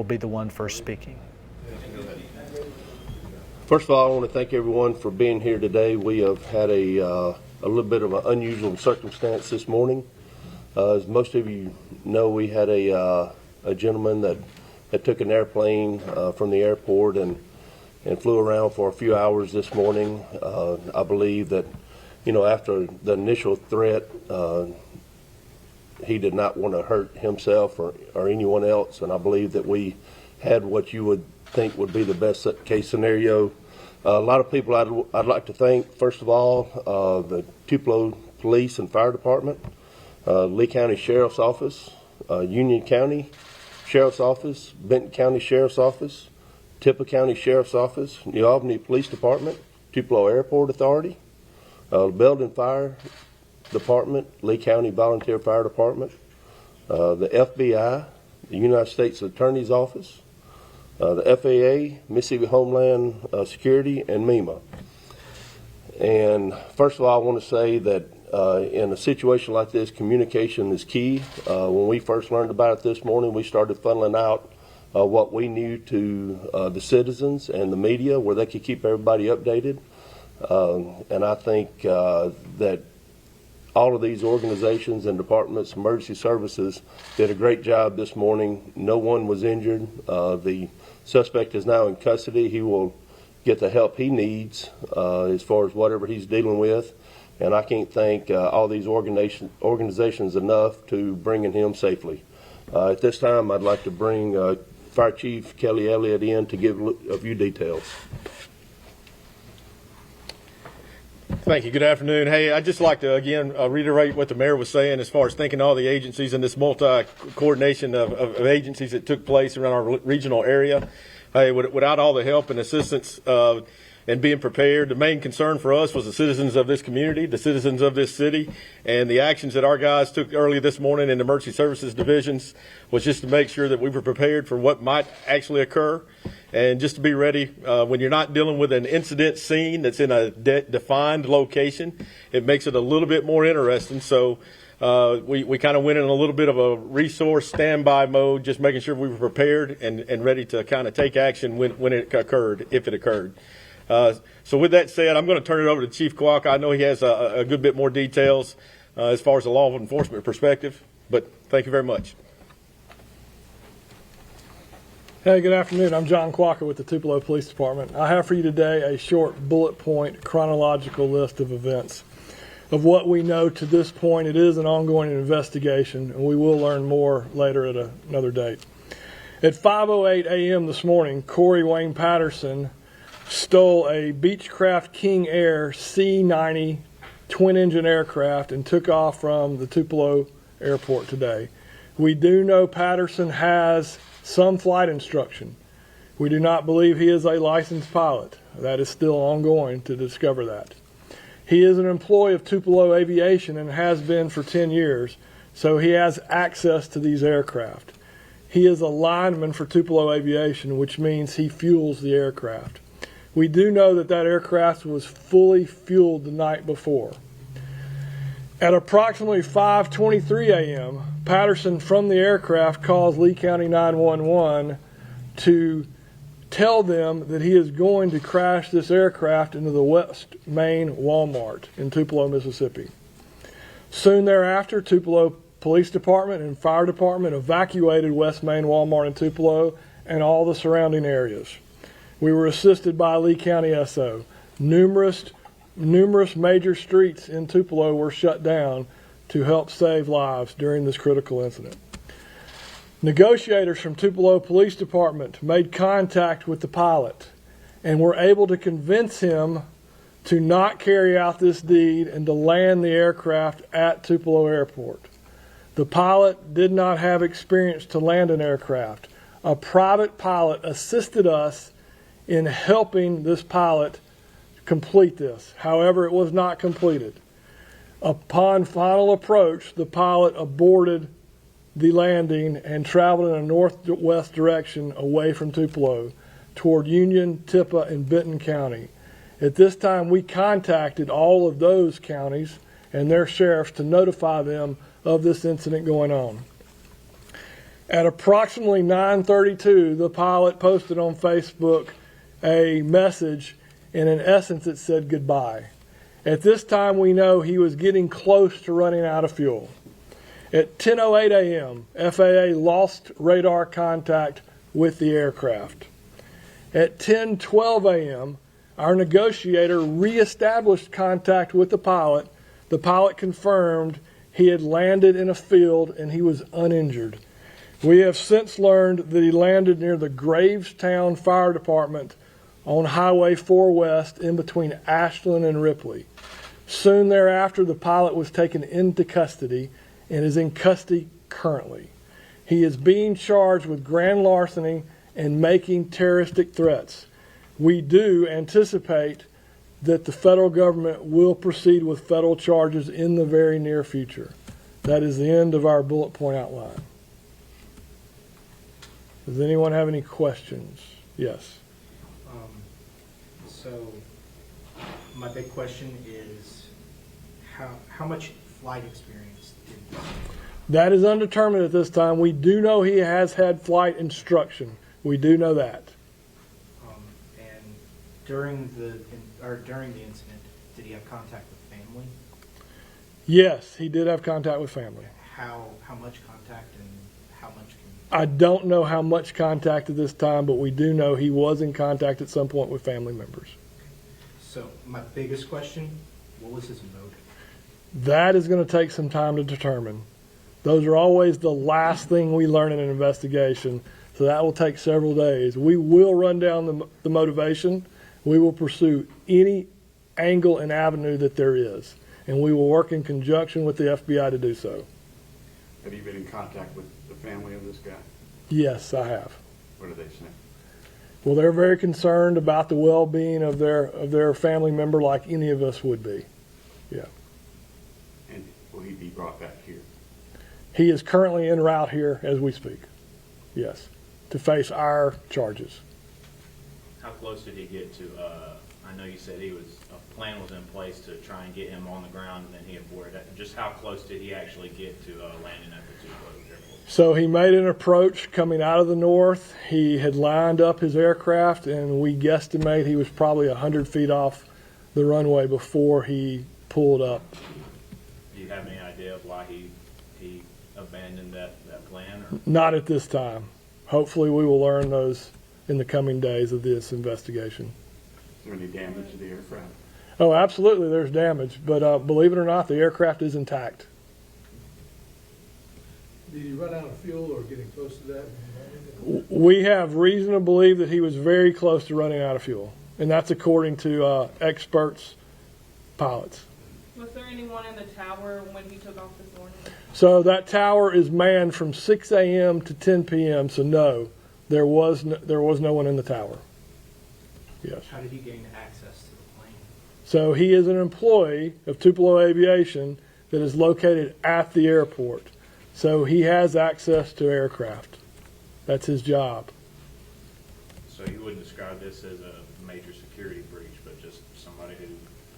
will be the one first speaking. First of all, I want to thank everyone for being here today. We have had a little bit of an unusual circumstance this morning. As most of you know, we had a gentleman that took an airplane from the airport and flew around for a few hours this morning. I believe that, after the initial threat, he did not want to hurt himself or anyone else, and I believe that we had what you would think would be the best case scenario. A lot of people I'd like to thank, first of all, the Tupelo Police and Fire Department, Lee County Sheriff's Office, Union County Sheriff's Office, Benton County Sheriff's Office, Tupelo County Sheriff's Office, New Albany Police Department, Tupelo Airport Authority, Belden Fire Department, Lee County Volunteer Fire Department, the FBI, the United States Attorney's Office, the FAA, Mississippi Homeland Security, and MEMA. And first of all, I want to say that in a situation like this, communication is key. When we first learned about it this morning, we started funneling out what we knew to the citizens and the media where they could keep everybody updated. And I think that all of these organizations and departments, emergency services, did a great job this morning. No one was injured. The suspect is now in custody. He will get the help he needs as far as whatever he's dealing with. And I can't thank all these organizations enough to bringing him safely. At this time, I'd like to bring Fire Chief Kelly Elliott in to give a few details. Thank you. Good afternoon. Hey, I'd just like to, again, reiterate what the mayor was saying as far as thanking all the agencies and this multi-coordination of agencies that took place around our regional area. Hey, without all the help and assistance and being prepared, the main concern for us was the citizens of this community, the citizens of this city, and the actions that our guys took early this morning in the emergency services divisions was just to make sure that we were prepared for what might actually occur and just to be ready when you're not dealing with an incident scene that's in a defined location. It makes it a little bit more interesting. So we kind of went in a little bit of a resource standby mode, just making sure we were prepared and ready to kind of take action when it occurred, if it occurred. So with that said, I'm going to turn it over to Chief Kwok. I know he has a good bit more details as far as the law enforcement perspective, but thank you very much. Hey, good afternoon. I'm John Quacker with the Tupelo Police Department. I have for you today a short bullet point chronological list of events. Of what we know to this point, it is an ongoing investigation, and we will learn more later at another date. At 5:08 a.m. this morning, Corey Wayne Patterson stole a Beechcraft King Air C-90 twin-engine aircraft and took off from the Tupelo airport today. We do know Patterson has some flight instruction. We do not believe he is a licensed pilot. That is still ongoing to discover that. He is an employee of Tupelo Aviation and has been for 10 years, so he has access to these aircraft. He is a lineman for Tupelo Aviation, which means he fuels the aircraft. We do know that that aircraft was fully fueled the night before. At approximately 5:23 a.m., Patterson from the aircraft calls Lee County 911 to tell them that he is going to crash this aircraft into the West Main Walmart in Tupelo, Mississippi. Soon thereafter, Tupelo Police Department and Fire Department evacuated West Main Walmart in Tupelo and all the surrounding areas. We were assisted by Lee County SO. Numerous major streets in Tupelo were shut down to help save lives during this critical incident. Negotiators from Tupelo Police Department made contact with the pilot and were able to convince him to not carry out this deed and to land the aircraft at Tupelo Airport. The pilot did not have experience to land an aircraft. A private pilot assisted us in helping this pilot complete this. However, it was not completed. Upon final approach, the pilot aborted the landing and traveled in a northwest direction away from Tupelo toward Union, Tippah, and Benton County. At this time, we contacted all of those counties and their sheriffs to notify them of this incident going on. At approximately 9:32, the pilot posted on Facebook a message, and in essence it said goodbye. At this time, we know he was getting close to running out of fuel. At 10:08 a.m., FAA lost radar contact with the aircraft. At 10:12 a.m., our negotiator reestablished contact with the pilot. The pilot confirmed he had landed in a field and he was uninjured. We have since learned that he landed near the Gravestown Fire Department on Highway 4 West in between Ashland and Ripley. Soon thereafter, the pilot was taken into custody and is in custody currently. He is being charged with grand larceny and making terroristic threats. We do anticipate that the federal government will proceed with federal charges in the very near future. That is the end of our bullet point outline. Does anyone have any questions? Yes. So my big question is how much flight experience did he have? That is undetermined at this time. We do know he has had flight instruction. We do know that. And during the incident, did he have contact with family? Yes, he did have contact with family. How much contact and how much can I don't know how much contact at this time, but we do know he was in contact at some point with family members. So my biggest question, what was his motive? That is going to take some time to determine. Those are always the last thing we learn in an investigation, so that will take several days. We will run down the motivation. We will pursue any angle and avenue that there is, and we will work in conjunction with the FBI to do so. Have you been in contact with the family of this guy? Yes, I have. What do they say? Well, they're very concerned about the well-being of their family member, like any of us would be. Yeah. And will he be brought back here? He is currently en route here as we speak. Yes, to face our charges. How close did he get to, I know you said a plan was in place to try and get him on the ground and then he aborted. Just how close did he actually get to landing at the Tupelo airport? So he made an approach coming out of the north. He had lined up his aircraft, and we guesstimate he was probably 100 feet off the runway before he pulled up. Do you have any idea of why he abandoned that plan? Or? Not at this time. Hopefully we will learn those in the coming days of this investigation. Is there any damage to the aircraft? Oh, absolutely there's damage, but believe it or not, the aircraft is intact. Did he run out of fuel or getting close to that? We have reason to believe that he was very close to running out of fuel, and that's according to experts, pilots. Was there anyone in the tower when he took off this morning? So that tower is manned from 6 a.m. to 10 p.m., so no, there was no one in the tower. Yes. How did he gain access to the plane? So he is an employee of Tupelo Aviation that is located at the airport. So he has access to aircraft. That's his job. So you wouldn't describe this as a major security breach, but just somebody who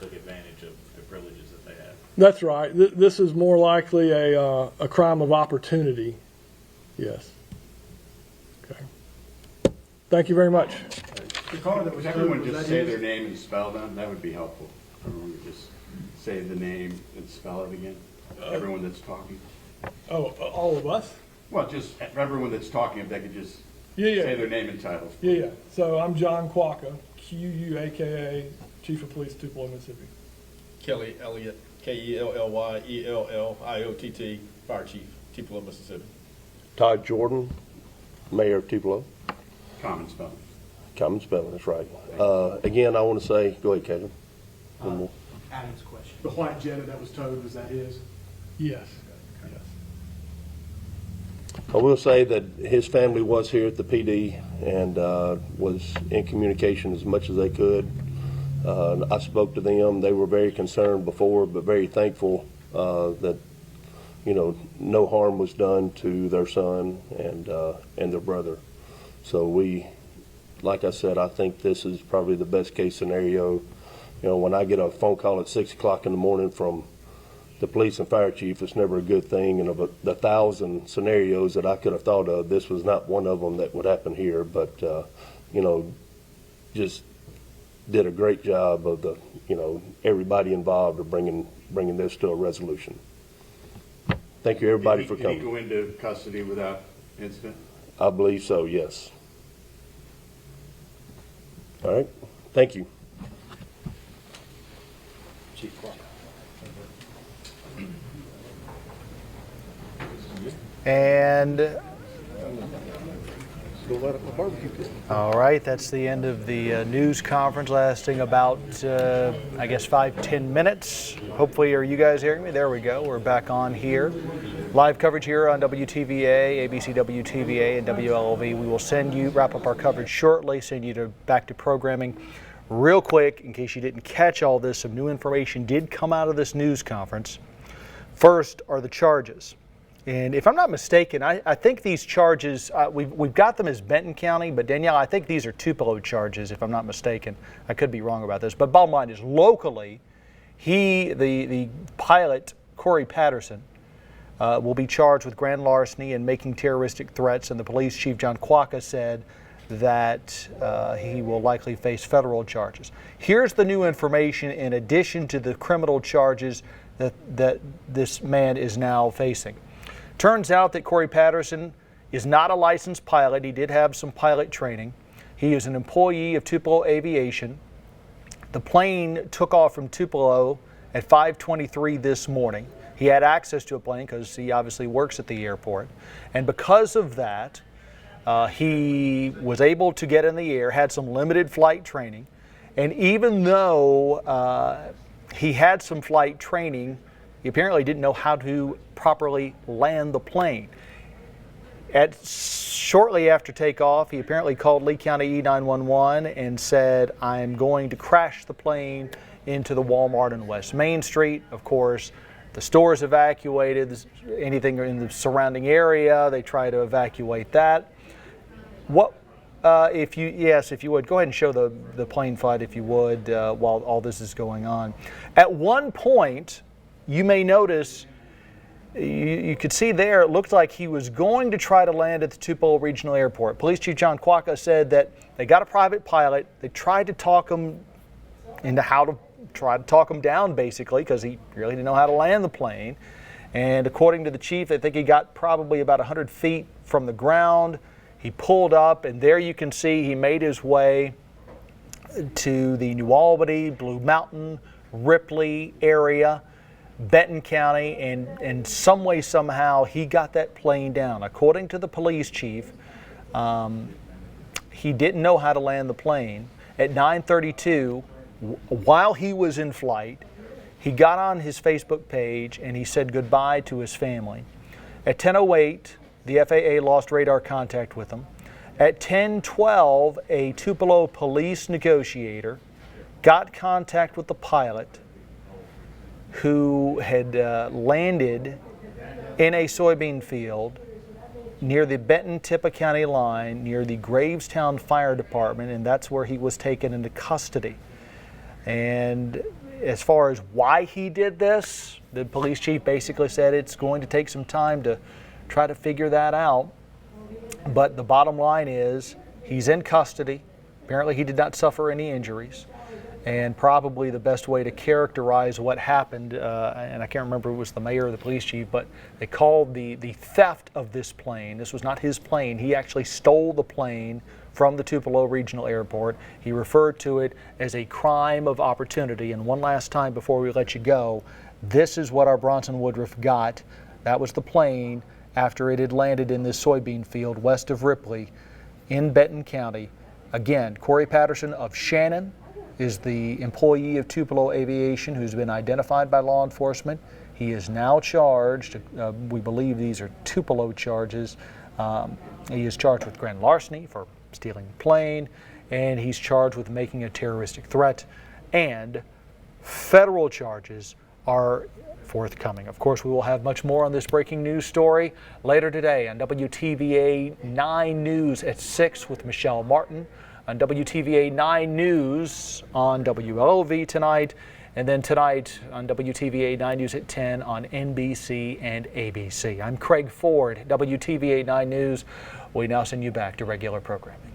took advantage of the privileges that they had? That's right. This is more likely a crime of opportunity. Yes. Okay. Thank you very much. The car that was Everyone was just that say his? their name and spell them. That would be helpful. Everyone would just say the name and spell it again. Everyone that's talking. Oh, all of us? Well, just everyone that's talking, if they could just Yeah. say their name and titles. Yeah. So I'm John Quaka, Quaka, Chief of Police, Tupelo, Mississippi. Kelly Elliott, KELLYELLIOTT, Fire Chief, Tupelo, Mississippi. Todd Jordan, Mayor of Tupelo. Common spelling. Common spelling, that's right. Again, I want to say, go ahead, Caleb. One more. Adam's question. The white Jetta that was towed, was that his? Yes. I will say that his family was here at the PD and was in communication as much as they could. I spoke to them. They were very concerned before, but very thankful that, no harm was done to their son and their brother. So like I said, I think this is probably the best case scenario. When I get a phone call at 6 o'clock in the morning from the police and fire chief, it's never a good thing. And of the 1,000 scenarios that I could have thought of, this was not one of them that would happen here. But, just did a great job of everybody involved of bringing this to a resolution. Thank you, everybody, for Did he coming. go into custody without incident? I believe so, yes. All right, thank you. And all right, that's the end of the news conference, lasting about, I guess, 5-10 minutes. Hopefully, are you guys hearing me? There we go. We're back on here. Live coverage here on WTVA, ABC WTVA, and WLOV. We will wrap up our coverage shortly, send you back to programming. Real quick, in case you didn't catch all this, some new information did come out of this news conference. First are the charges. And if I'm not mistaken, I think these charges, we've got them as Benton County, but Danielle, I think these are Tupelo charges, if I'm not mistaken. I could be wrong about this. But bottom line is, locally, the pilot, Corey Patterson, will be charged with grand larceny and making terroristic threats. And the police chief, John Quacca, said that he will likely face federal charges. Here's the new information in addition to the criminal charges that this man is now facing. Turns out that Corey Patterson is not a licensed pilot. He did have some pilot training. He is an employee of Tupelo Aviation. The plane took off from Tupelo at 5:23 this morning. He had access to a plane because he obviously works at the airport. And because of that, he was able to get in the air, had some limited flight training. And even though he had some flight training, he apparently didn't know how to properly land the plane. Shortly after takeoff, he apparently called Lee County E911 and said, "I'm going to crash the plane into the Walmart on West Main Street." Of course, the store's evacuated, anything in the surrounding area, they try to evacuate that. If you would, go ahead and show the plane flight, if you would, while all this is going on. At one point, you may notice, you could see there, it looked like he was going to try to land at the Tupelo Regional Airport. Police Chief John Quacca said that they got a private pilot. They tried to talk him into try to talk him down, basically, because he really didn't know how to land the plane. And according to the chief, I think he got probably about 100 feet from the ground. He pulled up, and there you can see he made his way to the New Albany, Blue Mountain, Ripley area, Benton County, and in some way, somehow, he got that plane down. According to the police chief, he didn't know how to land the plane. At 9:32, while he was in flight, he got on his Facebook page and he said goodbye to his family. At 10:08, the FAA lost radar contact with him. At 10:12, a Tupelo police negotiator got contact with the pilot, who had landed in a soybean field near the Benton-Tippah County line, near the Gravestown Fire Department, and that's where he was taken into custody. And as far as why he did this, the police chief basically said it's going to take some time to try to figure that out. But the bottom line is he's in custody. Apparently he did not suffer any injuries. And probably the best way to characterize what happened, and I can't remember if it was the mayor or the police chief, but they called the theft of this plane. This was not his plane. He actually stole the plane from the Tupelo Regional Airport. He referred to it as a crime of opportunity. And one last time before we let you go, this is what our Bronson Woodruff got. That was the plane after it had landed in this soybean field west of Ripley in Benton County. Again, Corey Patterson of Shannon is the employee of Tupelo Aviation who's been identified by law enforcement. He is now charged, we believe these are Tupelo charges. He is charged with grand larceny for stealing the plane, and he's charged with making a terroristic threat, and federal charges are forthcoming. Of course, we will have much more on this breaking news story later today on WTVA 9 News at 6 with Michelle Martin, on WTVA 9 News on WLOV tonight, And then tonight on WTVA 9 News at 10 on NBC and ABC. I'm Craig Ford, WTVA 9 News. We now send you back to regular programming.